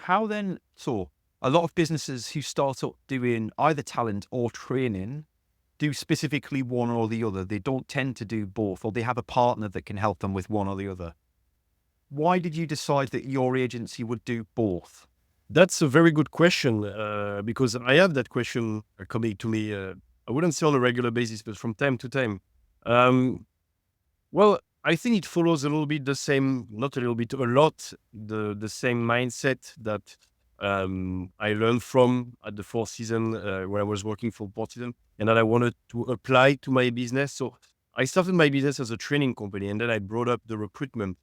how then, so a lot of businesses who start up doing either talent or training do specifically one or the other. They don't tend to do both, or they have a partner that can help them with one or the other. Why did you decide that your agency would do both? That's a very good question, because I have that question coming to me. I wouldn't say on a regular basis, but from time to time. Um, well, I think it follows a little bit the same, not a little bit, a lot, the same mindset that I learned from at the Four Seasons where I was working for Four Seasons, and that I wanted to apply to my business. So I started my business as a training company, and then I brought up the recruitment.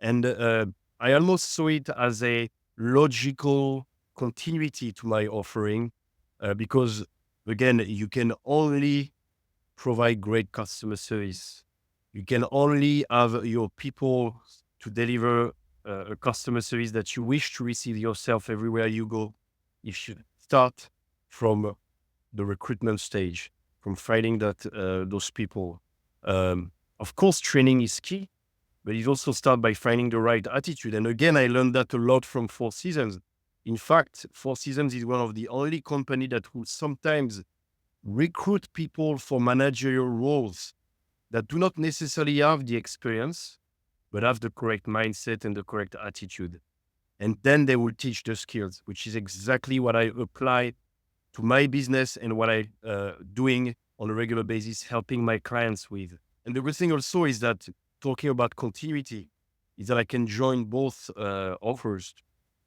And I almost saw it as a logical continuity to my offering because, again, you can only provide great customer service. You can only have your people to deliver a customer service that you wish to receive yourself everywhere you go. You should start from the recruitment stage, from finding that those people. Of course, training is key, but it also starts by finding the right attitude. And again, I learned that a lot from Four Seasons. In fact, Four Seasons is one of the only company that will sometimes recruit people for managerial roles that do not necessarily have the experience, but have the correct mindset and the correct attitude. And then they will teach the skills, which is exactly what I apply to my business and what I doing on a regular basis, helping my clients with. And the good thing also is that talking about continuity is that I can join both offers.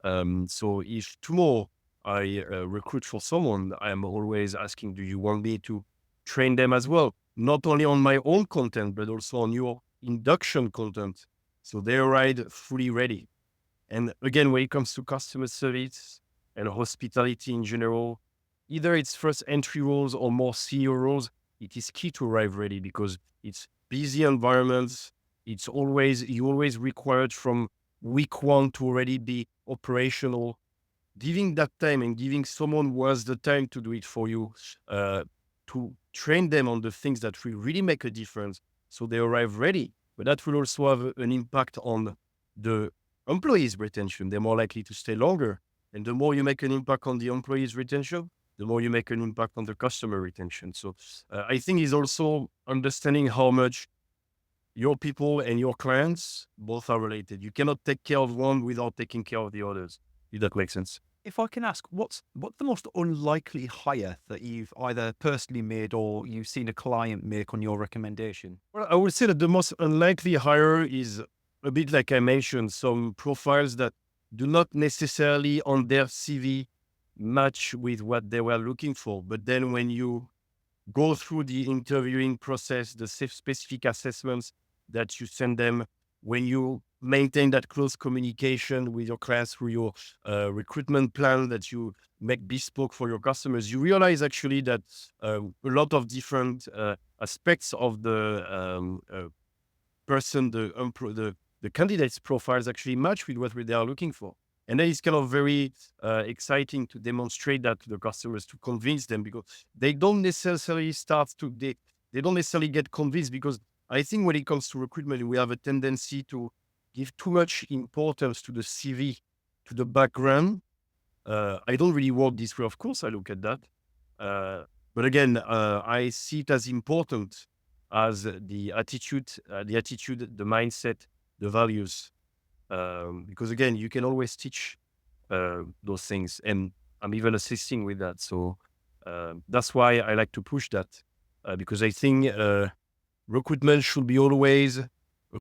So if tomorrow I recruit for someone, I am always asking, do you want me to train them as well? Not only on my own content, but also on your induction content. So they arrive fully ready. And again, when it comes to customer service and hospitality in general, either it's first entry roles or more senior roles, it is key to arrive ready because it's busy environments. You always required from week one to already be operational. Giving that time and giving someone who has the time to do it for you, to train them on the things that will really make a difference so they arrive ready. But that will also have an impact on the employees' retention. They're more likely to stay longer. And the more you make an impact on the employees' retention, the more you make an impact on the customer retention. So I think it's also understanding how much your people and your clients both are related. You cannot take care of one without taking care of the others, if that makes sense. If I can ask, what's the most unlikely hire that you've either personally made or you've seen a client make on your recommendation? Well, I would say that the most unlikely hire is a bit like I mentioned, some profiles that do not necessarily on their CV match with what they were looking for. But then when you go through the interviewing process, the specific assessments that you send them, when you maintain that close communication with your clients through your recruitment plan that you make bespoke for your customers, you realize actually that a lot of different aspects of the person, the candidate's profiles actually match with what they are looking for. And then it's kind of very exciting to demonstrate that to the customers, to convince them, because they don't necessarily they don't necessarily get convinced, because I think when it comes to recruitment, we have a tendency to give too much importance to the CV, to the background. I don't really work this way, of course, I look at that. But again, I see it as important as the attitude, the mindset, the values. Because again, you can always teach those things, and I'm even assisting with that. So that's why I like to push that, because I think recruitment should be always